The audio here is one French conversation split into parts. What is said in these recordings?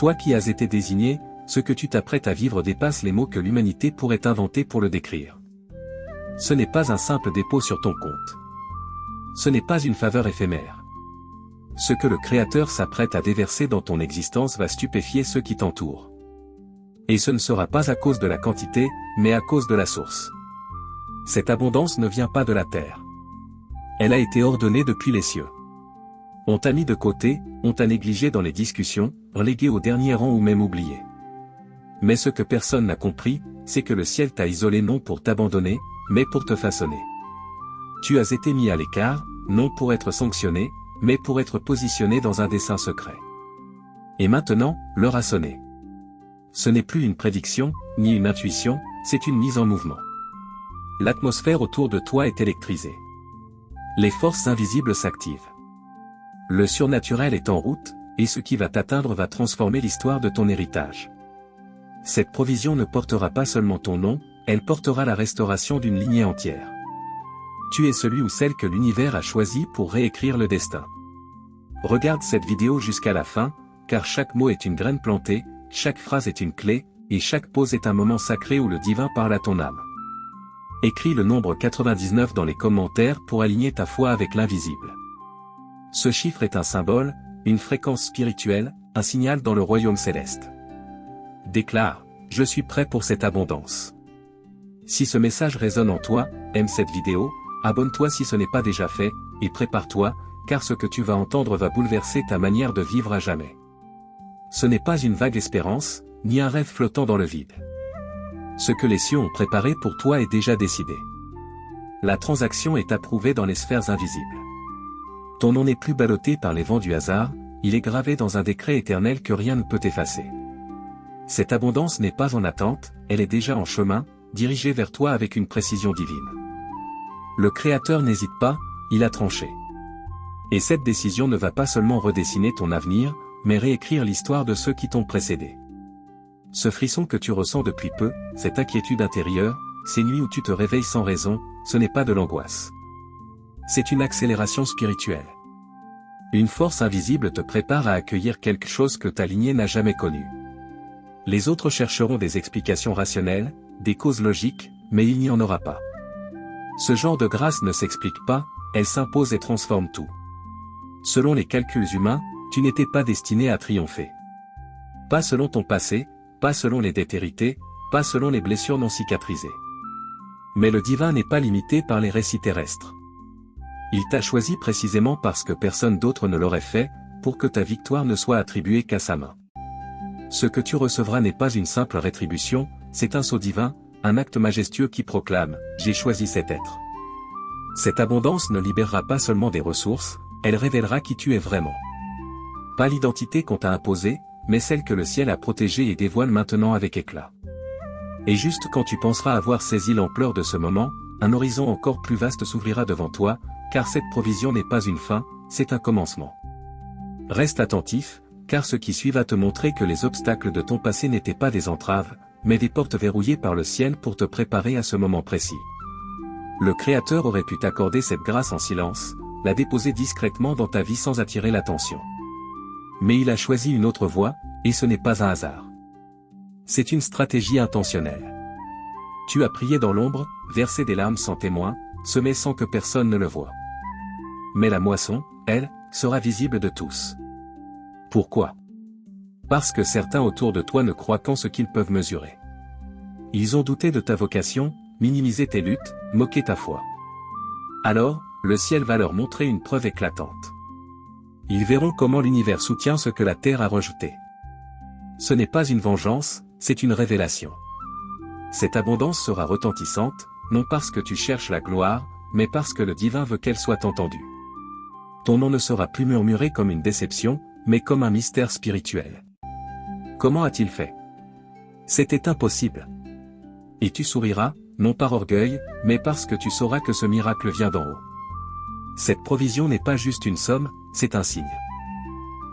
Toi qui as été désigné, ce que tu t'apprêtes à vivre dépasse les mots que l'humanité pourrait inventer pour le décrire. Ce n'est pas un simple dépôt sur ton compte. Ce n'est pas une faveur éphémère. Ce que le Créateur s'apprête à déverser dans ton existence va stupéfier ceux qui t'entourent. Et ce ne sera pas à cause de la quantité, mais à cause de la source. Cette abondance ne vient pas de la terre. Elle a été ordonnée depuis les cieux. On t'a mis de côté, on t'a négligé dans les discussions, relégué au dernier rang ou même oublié. Mais ce que personne n'a compris, c'est que le ciel t'a isolé non pour t'abandonner, mais pour te façonner. Tu as été mis à l'écart, non pour être sanctionné, mais pour être positionné dans un dessein secret. Et maintenant, l'heure a sonné. Ce n'est plus une prédiction, ni une intuition, c'est une mise en mouvement. L'atmosphère autour de toi est électrisée. Les forces invisibles s'activent. Le surnaturel est en route, et ce qui va t'atteindre va transformer l'histoire de ton héritage. Cette provision ne portera pas seulement ton nom, elle portera la restauration d'une lignée entière. Tu es celui ou celle que l'univers a choisi pour réécrire le destin. Regarde cette vidéo jusqu'à la fin, car chaque mot est une graine plantée, chaque phrase est une clé, et chaque pause est un moment sacré où le divin parle à ton âme. Écris le nombre 99 dans les commentaires pour aligner ta foi avec l'invisible. Ce chiffre est un symbole, une fréquence spirituelle, un signal dans le royaume céleste. Déclare, je suis prêt pour cette abondance. Si ce message résonne en toi, aime cette vidéo, abonne-toi si ce n'est pas déjà fait, et prépare-toi, car ce que tu vas entendre va bouleverser ta manière de vivre à jamais. Ce n'est pas une vague espérance, ni un rêve flottant dans le vide. Ce que les cieux ont préparé pour toi est déjà décidé. La transaction est approuvée dans les sphères invisibles. Ton nom n'est plus ballotté par les vents du hasard, il est gravé dans un décret éternel que rien ne peut effacer. Cette abondance n'est pas en attente, elle est déjà en chemin, dirigée vers toi avec une précision divine. Le Créateur n'hésite pas, il a tranché. Et cette décision ne va pas seulement redessiner ton avenir, mais réécrire l'histoire de ceux qui t'ont précédé. Ce frisson que tu ressens depuis peu, cette inquiétude intérieure, ces nuits où tu te réveilles sans raison, ce n'est pas de l'angoisse. C'est une accélération spirituelle. Une force invisible te prépare à accueillir quelque chose que ta lignée n'a jamais connu. Les autres chercheront des explications rationnelles, des causes logiques, mais il n'y en aura pas. Ce genre de grâce ne s'explique pas, elle s'impose et transforme tout. Selon les calculs humains, tu n'étais pas destiné à triompher. Pas selon ton passé, pas selon les dettes héritées, pas selon les blessures non cicatrisées. Mais le divin n'est pas limité par les récits terrestres. Il t'a choisi précisément parce que personne d'autre ne l'aurait fait, pour que ta victoire ne soit attribuée qu'à sa main. Ce que tu recevras n'est pas une simple rétribution, c'est un sceau divin, un acte majestueux qui proclame « J'ai choisi cet être ». Cette abondance ne libérera pas seulement des ressources, elle révélera qui tu es vraiment. Pas l'identité qu'on t'a imposée, mais celle que le ciel a protégée et dévoile maintenant avec éclat. Et juste quand tu penseras avoir saisi l'ampleur de ce moment, un horizon encore plus vaste s'ouvrira devant toi, car cette provision n'est pas une fin, c'est un commencement. Reste attentif, car ce qui suit va te montrer que les obstacles de ton passé n'étaient pas des entraves, mais des portes verrouillées par le ciel pour te préparer à ce moment précis. Le Créateur aurait pu t'accorder cette grâce en silence, la déposer discrètement dans ta vie sans attirer l'attention. Mais il a choisi une autre voie, et ce n'est pas un hasard. C'est une stratégie intentionnelle. Tu as prié dans l'ombre, versé des larmes sans témoin, semé sans que personne ne le voie. Mais la moisson, elle, sera visible de tous. Pourquoi? Parce que certains autour de toi ne croient qu'en ce qu'ils peuvent mesurer. Ils ont douté de ta vocation, minimisé tes luttes, moqué ta foi. Alors, le ciel va leur montrer une preuve éclatante. Ils verront comment l'univers soutient ce que la terre a rejeté. Ce n'est pas une vengeance, c'est une révélation. Cette abondance sera retentissante, non parce que tu cherches la gloire, mais parce que le divin veut qu'elle soit entendue. Ton nom ne sera plus murmuré comme une déception, mais comme un mystère spirituel. Comment a-t-il fait? C'était impossible. Et tu souriras, non par orgueil, mais parce que tu sauras que ce miracle vient d'en haut. Cette provision n'est pas juste une somme, c'est un signe.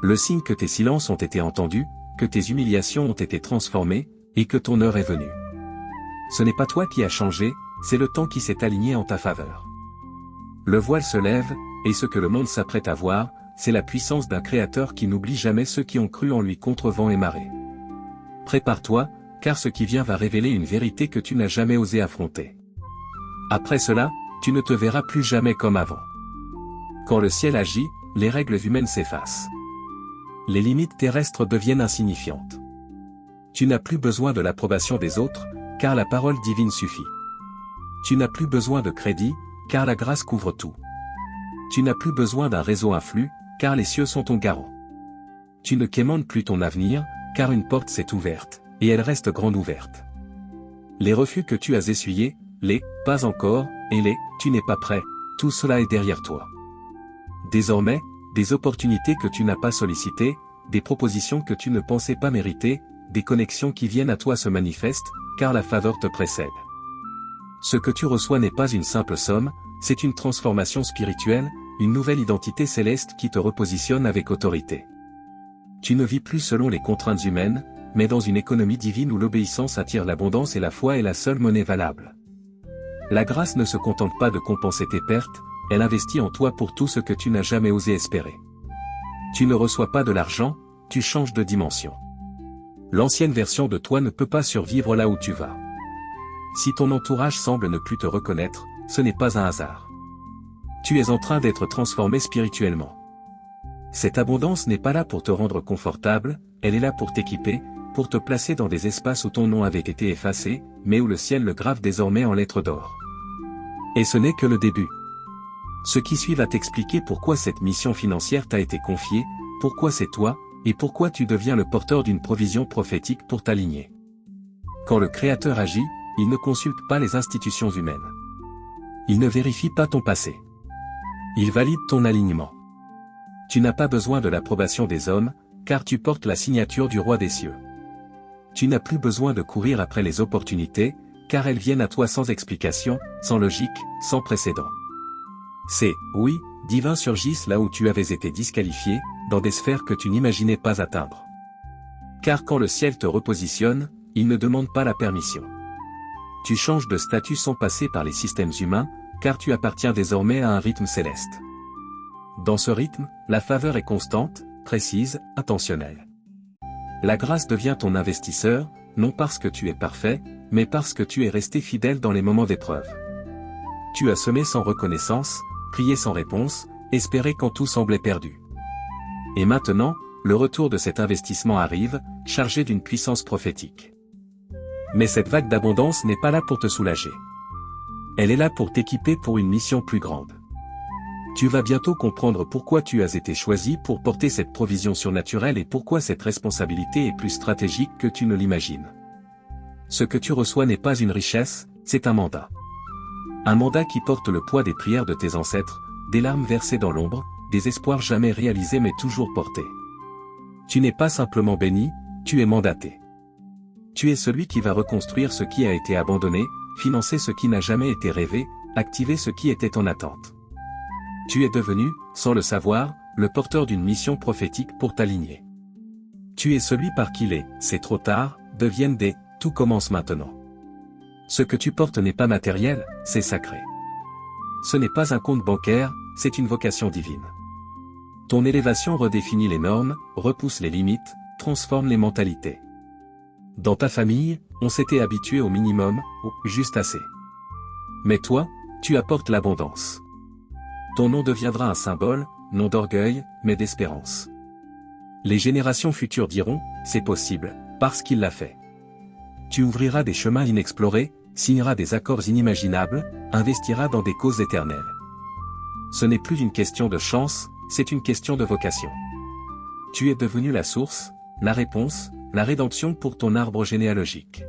Le signe que tes silences ont été entendus, que tes humiliations ont été transformées, et que ton heure est venue. Ce n'est pas toi qui as changé, c'est le temps qui s'est aligné en ta faveur. Le voile se lève, et ce que le monde s'apprête à voir, c'est la puissance d'un créateur qui n'oublie jamais ceux qui ont cru en lui contre vent et marée. Prépare-toi, car ce qui vient va révéler une vérité que tu n'as jamais osé affronter. Après cela, tu ne te verras plus jamais comme avant. Quand le ciel agit, les règles humaines s'effacent. Les limites terrestres deviennent insignifiantes. Tu n'as plus besoin de l'approbation des autres, car la parole divine suffit. Tu n'as plus besoin de crédit, car la grâce couvre tout. Tu n'as plus besoin d'un réseau influx, car les cieux sont ton garant. Tu ne quémandes plus ton avenir, car une porte s'est ouverte, et elle reste grande ouverte. Les refus que tu as essuyés, les « pas encore » et les « tu n'es pas prêt », tout cela est derrière toi. Désormais, des opportunités que tu n'as pas sollicitées, des propositions que tu ne pensais pas mériter, des connexions qui viennent à toi se manifestent, car la faveur te précède. Ce que tu reçois n'est pas une simple somme, c'est une transformation spirituelle, une nouvelle identité céleste qui te repositionne avec autorité. Tu ne vis plus selon les contraintes humaines, mais dans une économie divine où l'obéissance attire l'abondance et la foi est la seule monnaie valable. La grâce ne se contente pas de compenser tes pertes, elle investit en toi pour tout ce que tu n'as jamais osé espérer. Tu ne reçois pas de l'argent, tu changes de dimension. L'ancienne version de toi ne peut pas survivre là où tu vas. Si ton entourage semble ne plus te reconnaître, ce n'est pas un hasard. Tu es en train d'être transformé spirituellement. Cette abondance n'est pas là pour te rendre confortable, elle est là pour t'équiper, pour te placer dans des espaces où ton nom avait été effacé, mais où le ciel le grave désormais en lettres d'or. Et ce n'est que le début. Ce qui suit va t'expliquer pourquoi cette mission financière t'a été confiée, pourquoi c'est toi, et pourquoi tu deviens le porteur d'une provision prophétique pour t'aligner. Quand le Créateur agit, il ne consulte pas les institutions humaines. Il ne vérifie pas ton passé. Il valide ton alignement. Tu n'as pas besoin de l'approbation des hommes, car tu portes la signature du Roi des cieux. Tu n'as plus besoin de courir après les opportunités, car elles viennent à toi sans explication, sans logique, sans précédent. Ces « oui » divins surgissent là où tu avais été disqualifié, dans des sphères que tu n'imaginais pas atteindre. Car quand le ciel te repositionne, il ne demande pas la permission. Tu changes de statut sans passer par les systèmes humains, car tu appartiens désormais à un rythme céleste. Dans ce rythme, la faveur est constante, précise, intentionnelle. La grâce devient ton investisseur, non parce que tu es parfait, mais parce que tu es resté fidèle dans les moments d'épreuve. Tu as semé sans reconnaissance, prié sans réponse, espéré quand tout semblait perdu. Et maintenant, le retour de cet investissement arrive, chargé d'une puissance prophétique. Mais cette vague d'abondance n'est pas là pour te soulager. Elle est là pour t'équiper pour une mission plus grande. Tu vas bientôt comprendre pourquoi tu as été choisi pour porter cette provision surnaturelle et pourquoi cette responsabilité est plus stratégique que tu ne l'imagines. Ce que tu reçois n'est pas une richesse, c'est un mandat. Un mandat qui porte le poids des prières de tes ancêtres, des larmes versées dans l'ombre, des espoirs jamais réalisés mais toujours portés. Tu n'es pas simplement béni, tu es mandaté. Tu es celui qui va reconstruire ce qui a été abandonné, financer ce qui n'a jamais été rêvé, activer ce qui était en attente. Tu es devenu, sans le savoir, le porteur d'une mission prophétique pour t'aligner. Tu es celui par qui les « c'est trop tard » deviennent des « tout commence maintenant ». Ce que tu portes n'est pas matériel, c'est sacré. Ce n'est pas un compte bancaire, c'est une vocation divine. Ton élévation redéfinit les normes, repousse les limites, transforme les mentalités. Dans ta famille, on s'était habitué au minimum, au « juste assez ». Mais toi, tu apportes l'abondance. Ton nom deviendra un symbole, non d'orgueil, mais d'espérance. Les générations futures diront, c'est possible, parce qu'il l'a fait. Tu ouvriras des chemins inexplorés, signeras des accords inimaginables, investiras dans des causes éternelles. Ce n'est plus une question de chance, c'est une question de vocation. Tu es devenu la source, la réponse, la rédemption pour ton arbre généalogique.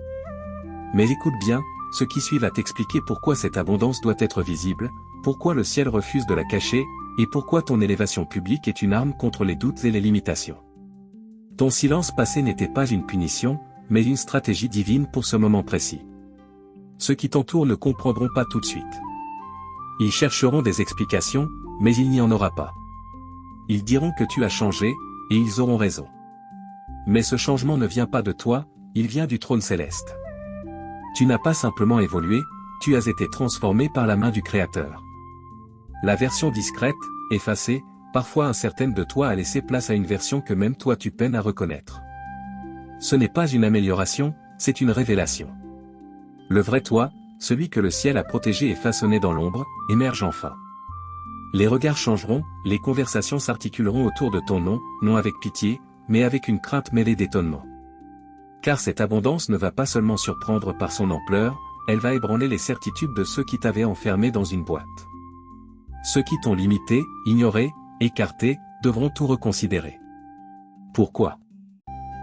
Mais écoute bien, ce qui suit va t'expliquer pourquoi cette abondance doit être visible, pourquoi le ciel refuse de la cacher, et pourquoi ton élévation publique est une arme contre les doutes et les limitations. Ton silence passé n'était pas une punition, mais une stratégie divine pour ce moment précis. Ceux qui t'entourent ne comprendront pas tout de suite. Ils chercheront des explications, mais il n'y en aura pas. Ils diront que tu as changé, et ils auront raison. Mais ce changement ne vient pas de toi, il vient du trône céleste. Tu n'as pas simplement évolué, tu as été transformé par la main du Créateur. La version discrète, effacée, parfois incertaine de toi, a laissé place à une version que même toi tu peines à reconnaître. Ce n'est pas une amélioration, c'est une révélation. Le vrai toi, celui que le ciel a protégé et façonné dans l'ombre, émerge enfin. Les regards changeront, les conversations s'articuleront autour de ton nom, non avec pitié, mais avec une crainte mêlée d'étonnement. Car cette abondance ne va pas seulement surprendre par son ampleur, elle va ébranler les certitudes de ceux qui t'avaient enfermé dans une boîte. Ceux qui t'ont limité, ignoré, écarté, devront tout reconsidérer. Pourquoi?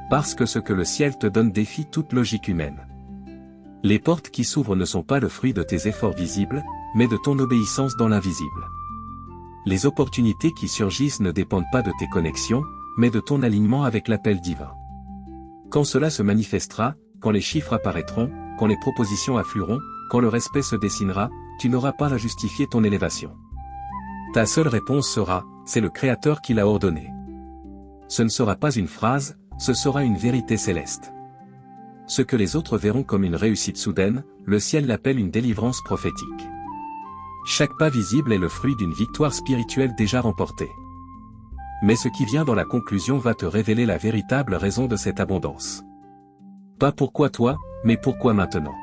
Parce que ce que le ciel te donne défie toute logique humaine. Les portes qui s'ouvrent ne sont pas le fruit de tes efforts visibles, mais de ton obéissance dans l'invisible. Les opportunités qui surgissent ne dépendent pas de tes connexions, mais de ton alignement avec l'appel divin. Quand cela se manifestera, quand les chiffres apparaîtront, quand les propositions afflueront, quand le respect se dessinera, tu n'auras pas à justifier ton élévation. Ta seule réponse sera, c'est le Créateur qui l'a ordonné. Ce ne sera pas une phrase, ce sera une vérité céleste. Ce que les autres verront comme une réussite soudaine, le ciel l'appelle une délivrance prophétique. Chaque pas visible est le fruit d'une victoire spirituelle déjà remportée. Mais ce qui vient dans la conclusion va te révéler la véritable raison de cette abondance. Pas pourquoi toi, mais pourquoi maintenant.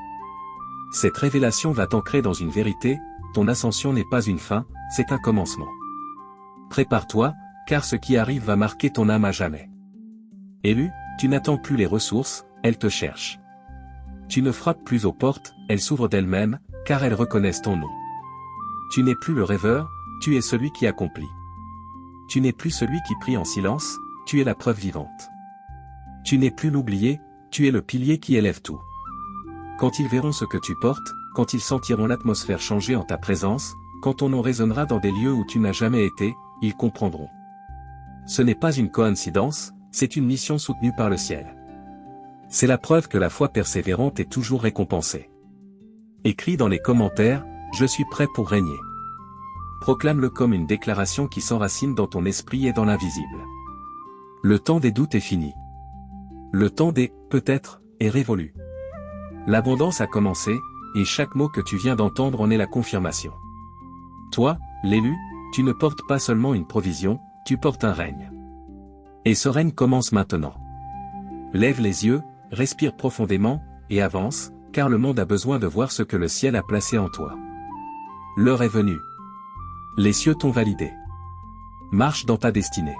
Cette révélation va t'ancrer dans une vérité, ton ascension n'est pas une fin, c'est un commencement. Prépare-toi, car ce qui arrive va marquer ton âme à jamais. Élu, tu n'attends plus les ressources, elles te cherchent. Tu ne frappes plus aux portes, elles s'ouvrent d'elles-mêmes, car elles reconnaissent ton nom. Tu n'es plus le rêveur, tu es celui qui accomplit. Tu n'es plus celui qui prie en silence, tu es la preuve vivante. Tu n'es plus l'oublié, tu es le pilier qui élève tout. Quand ils verront ce que tu portes, quand ils sentiront l'atmosphère changer en ta présence, quand ton nom résonnera dans des lieux où tu n'as jamais été, ils comprendront. Ce n'est pas une coïncidence, c'est une mission soutenue par le ciel. C'est la preuve que la foi persévérante est toujours récompensée. Écris dans les commentaires, je suis prêt pour régner. Proclame-le comme une déclaration qui s'enracine dans ton esprit et dans l'invisible. Le temps des doutes est fini. Le temps des « peut-être » est révolu. L'abondance a commencé, et chaque mot que tu viens d'entendre en est la confirmation. Toi, l'élu, tu ne portes pas seulement une provision, tu portes un règne. Et ce règne commence maintenant. Lève les yeux, respire profondément, et avance, car le monde a besoin de voir ce que le ciel a placé en toi. L'heure est venue. Les cieux t'ont validé. Marche dans ta destinée.